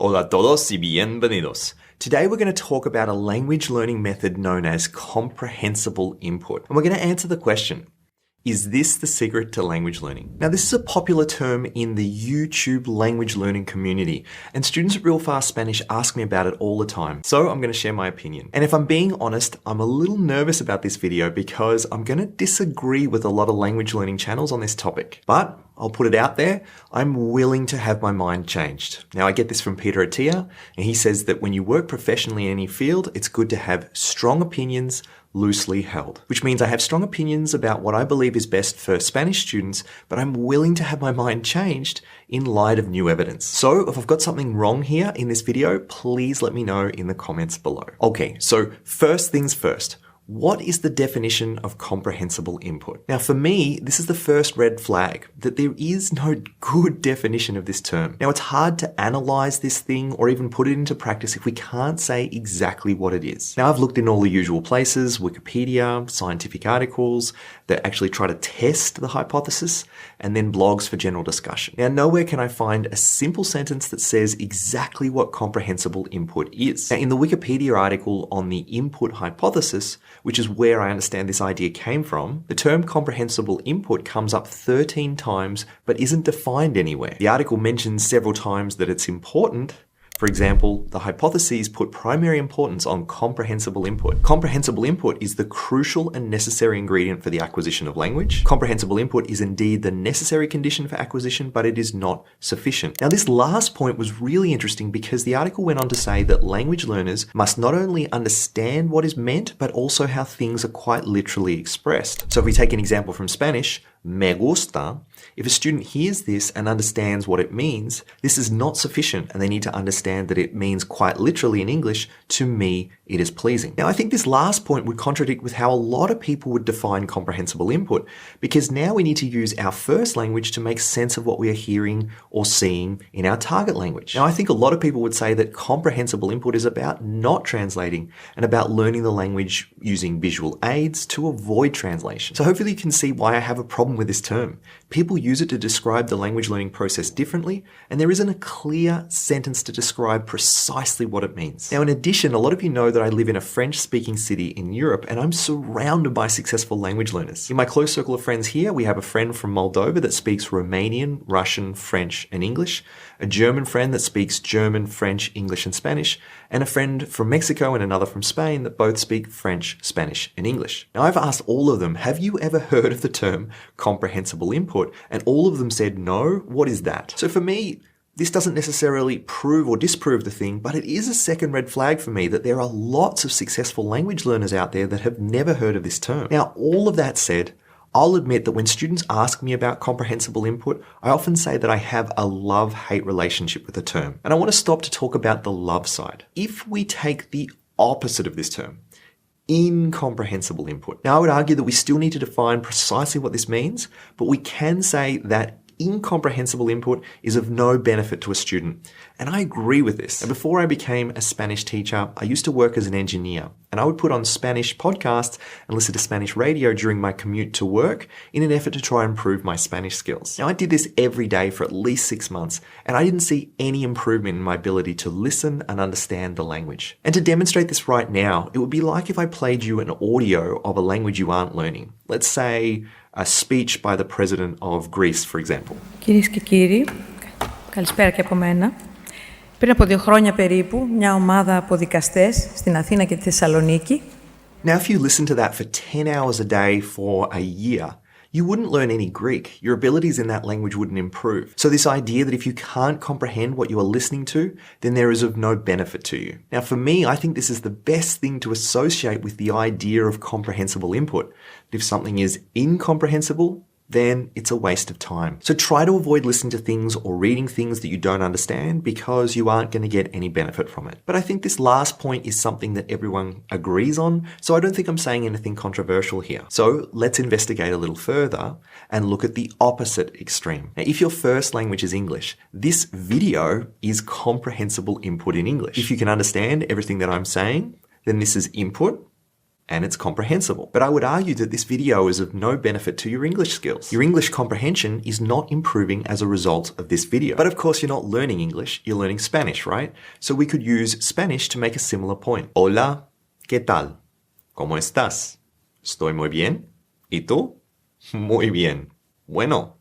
Hola a todos y bienvenidos. Today we're going to talk about a language learning method known as comprehensible input. And we're going to answer the question, is this the secret to language learning? Now, this is a popular term in the YouTube language learning community, and students at Real Fast Spanish ask me about it all the time. So I'm going to share my opinion. And if I'm being honest, I'm a little nervous about this video because I'm going to disagree with a lot of language learning channels on this topic. But I'll put it out there, I'm willing to have my mind changed. Now, I get this from Peter Attia, and he says that when you work professionally in any field, it's good to have strong opinions loosely held, which means I have strong opinions about what I believe is best for Spanish students, but I'm willing to have my mind changed in light of new evidence. So if I've got something wrong here in this video, please let me know in the comments below. Okay, so first things first. What is the definition of comprehensible input? Now, for me, this is the first red flag, that there is no good definition of this term. Now, it's hard to analyze this thing or even put it into practice if we can't say exactly what it is. Now, I've looked in all the usual places, Wikipedia, scientific articles that actually try to test the hypothesis, and then blogs for general discussion. Now, nowhere can I find a simple sentence that says exactly what comprehensible input is. Now, in the Wikipedia article on the input hypothesis, which is where I understand this idea came from, the term comprehensible input comes up 13 times but isn't defined anywhere. The article mentions several times that it's important. For example, the hypotheses put primary importance on comprehensible input. Comprehensible input is the crucial and necessary ingredient for the acquisition of language. Comprehensible input is indeed the necessary condition for acquisition, but it is not sufficient. Now, this last point was really interesting because the article went on to say that language learners must not only understand what is meant, but also how things are quite literally expressed. So if we take an example from Spanish, me gusta, if a student hears this and understands what it means, this is not sufficient, and they need to understand that it means quite literally in English, to me, it is pleasing. Now, I think this last point would contradict with how a lot of people would define comprehensible input, because now we need to use our first language to make sense of what we are hearing or seeing in our target language. Now, I think a lot of people would say that comprehensible input is about not translating and about learning the language using visual aids to avoid translation. So hopefully you can see why I have a problem with this term. People use it to describe the language learning process differently, and there isn't a clear sentence to describe precisely what it means. Now, in addition, a lot of you know that I live in a French-speaking city in Europe, and I'm surrounded by successful language learners. In my close circle of friends here, we have a friend from Moldova that speaks Romanian, Russian, French, and English, a German friend that speaks German, French, English, and Spanish, and a friend from Mexico and another from Spain that both speak French, Spanish, and English. Now, I've asked all of them, have you ever heard of the term comprehensible input? And all of them said no. What is that? So for me, this doesn't necessarily prove or disprove the thing, but it is a second red flag for me that there are lots of successful language learners out there that have never heard of this term. Now, all of that said, I'll admit that when students ask me about comprehensible input, I often say that I have a love-hate relationship with the term. And I want to stop to talk about the love side. If we take the opposite of this term, incomprehensible input. Now, I would argue that we still need to define precisely what this means, but we can say that incomprehensible input is of no benefit to a student. And I agree with this. And before I became a Spanish teacher, I used to work as an engineer, and I would put on Spanish podcasts and listen to Spanish radio during my commute to work in an effort to try and improve my Spanish skills. Now, I did this every day for at least 6 months, and I didn't see any improvement in my ability to listen and understand the language. And to demonstrate this right now, it would be like if I played you an audio of a language you aren't learning. Let's say a speech by the president of Greece, for example. Κυρίες και κύριοι, καλησπέρα και από μένα. Πριν από 2 χρόνια περίπου, μια ομάδα από δικαστές στην Αθήνα και τη Θεσσαλονίκη. Now, if you listen to that for 10 hours a day for a year, you wouldn't learn any Greek. Your abilities in that language wouldn't improve. So this idea that if you can't comprehend what you are listening to, then there is of no benefit to you. Now, for me, I think this is the best thing to associate with the idea of comprehensible input. If something is incomprehensible, then it's a waste of time. So try to avoid listening to things or reading things that you don't understand because you aren't going to get any benefit from it. But I think this last point is something that everyone agrees on, so I don't think I'm saying anything controversial here. So let's investigate a little further and look at the opposite extreme. Now, if your first language is English, this video is comprehensible input in English. If you can understand everything that I'm saying, then this is input. and it's comprehensible. But I would argue that this video is of no benefit to your English skills. Your English comprehension is not improving as a result of this video. But of course, you're not learning English, you're learning Spanish, right? So we could use Spanish to make a similar point. Hola, ¿qué tal? ¿Cómo estás? Estoy muy bien. ¿Y tú? Muy bien. Bueno,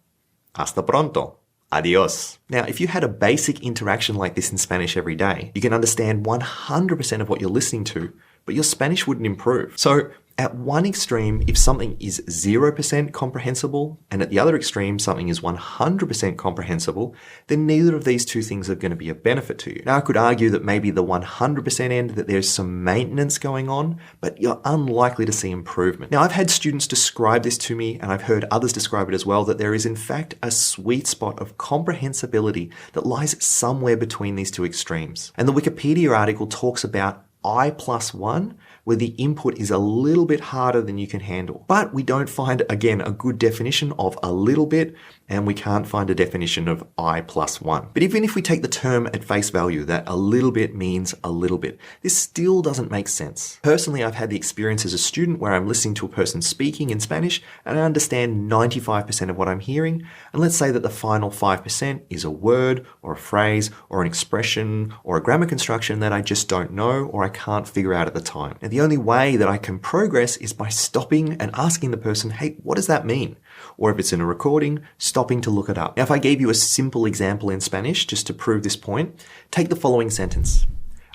hasta pronto. Adios. Now, if you had a basic interaction like this in Spanish every day, you can understand 100% of what you're listening to, but your Spanish wouldn't improve. So at one extreme, if something is 0% comprehensible, and at the other extreme, something is 100% comprehensible, then neither of these two things are going to be of benefit to you. Now, I could argue that maybe the 100% end, that there's some maintenance going on, but you're unlikely to see improvement. Now, I've had students describe this to me, and I've heard others describe it as well, that there is in fact a sweet spot of comprehensibility that lies somewhere between these two extremes. And the Wikipedia article talks about I+1, where the input is a little bit harder than you can handle. But we don't find, again, a good definition of a little bit, and we can't find a definition of I+1. But even if we take the term at face value, that a little bit means a little bit, this still doesn't make sense. Personally, I've had the experience as a student where I'm listening to a person speaking in Spanish, and I understand 95% of what I'm hearing, and let's say that the final 5% is a word, or a phrase, or an expression, or a grammar construction that I just don't know, or I can't figure out at the time. Now, the only way that I can progress is by stopping and asking the person, hey, what does that mean? Or if it's in a recording, stopping to look it up. Now, if I gave you a simple example in Spanish, just to prove this point, take the following sentence.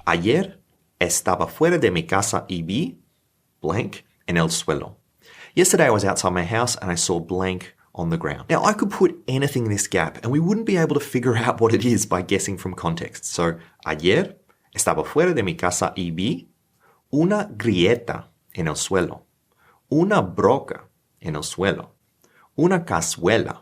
Ayer estaba fuera de mi casa y vi blank en el suelo. Yesterday I was outside my house and I saw blank on the ground. Now, I could put anything in this gap and we wouldn't be able to figure out what it is by guessing from context. So, ayer estaba fuera de mi casa y vi una grieta en el suelo, una broca en el suelo, una cazuela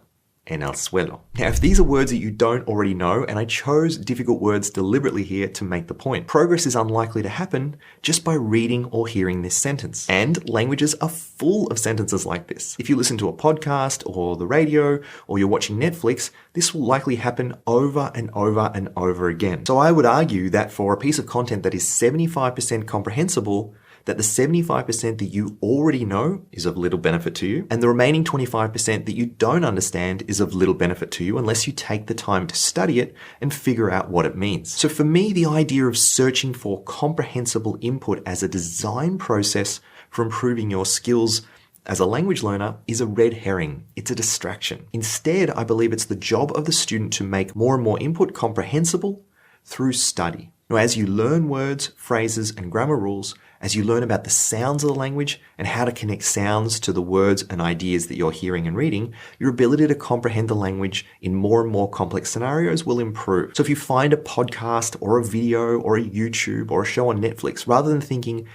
en el suelo. Now, if these are words that you don't already know, and I chose difficult words deliberately here to make the point, progress is unlikely to happen just by reading or hearing this sentence. And languages are full of sentences like this. If you listen to a podcast or the radio, or you're watching Netflix, this will likely happen over and over and over again. So I would argue that for a piece of content that is 75% comprehensible, that the 75% that you already know is of little benefit to you, and the remaining 25% that you don't understand is of little benefit to you unless you take the time to study it and figure out what it means. So for me, the idea of searching for comprehensible input as a design process for improving your skills as a language learner is a red herring. It's a distraction. Instead, I believe it's the job of the student to make more and more input comprehensible through study. Now, as you learn words, phrases, and grammar rules, as you learn about the sounds of the language and how to connect sounds to the words and ideas that you're hearing and reading, your ability to comprehend the language in more and more complex scenarios will improve. So if you find a podcast or a video or a YouTube or a show on Netflix, rather than thinking,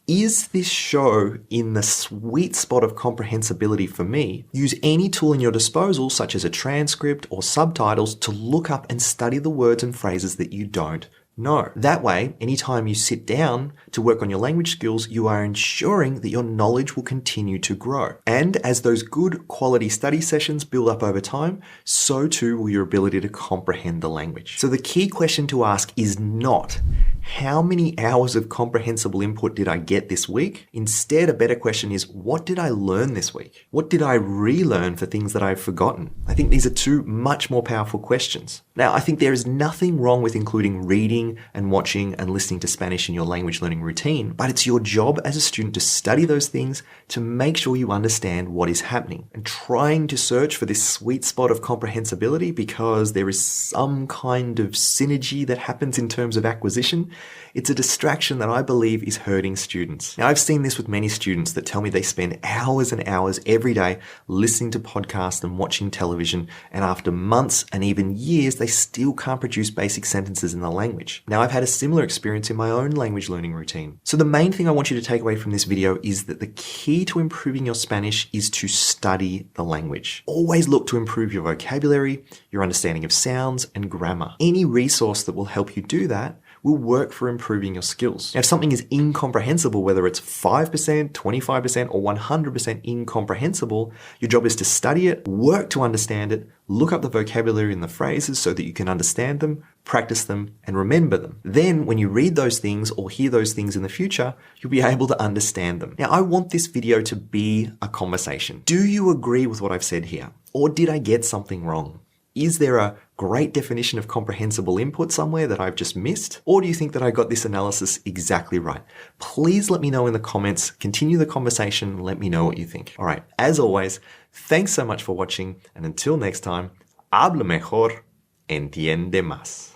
is this show in the sweet spot of comprehensibility for me? Use any tool in your disposal, such as a transcript or subtitles, to look up and study the words and phrases that you don't know. That way, anytime you sit down to work on your language skills, you are ensuring that your knowledge will continue to grow. And as those good quality study sessions build up over time, so too will your ability to comprehend the language. So the key question to ask is not, how many hours of comprehensible input did I get this week? Instead, a better question is, what did I learn this week? What did I relearn for things that I've forgotten? I think these are two much more powerful questions. Now, I think there is nothing wrong with including reading and watching and listening to Spanish in your language learning routine, but it's your job as a student to study those things to make sure you understand what is happening. And trying to search for this sweet spot of comprehensibility because there is some kind of synergy that happens in terms of acquisition, it's a distraction that I believe is hurting students. Now, I've seen this with many students that tell me they spend hours and hours every day listening to podcasts and watching television, and after months and even years, they still can't produce basic sentences in the language. Now, I've had a similar experience in my own language learning routine. So the main thing I want you to take away from this video is that the key to improving your Spanish is to study the language. Always look to improve your vocabulary, your understanding of sounds, and grammar. Any resource that will help you do that will work for improving your skills. Now, if something is incomprehensible, whether it's 5%, 25%, or 100% incomprehensible, your job is to study it, work to understand it, look up the vocabulary and the phrases so that you can understand them, practice them, and remember them. Then, when you read those things or hear those things in the future, you'll be able to understand them. Now, I want this video to be a conversation. Do you agree with what I've said here? Or did I get something wrong? Is there a great definition of comprehensible input somewhere that I've just missed? Or do you think that I got this analysis exactly right? Please let me know in the comments. Continue the conversation. Let me know what you think. All right. As always, thanks so much for watching. And until next time, habla mejor, entiende más.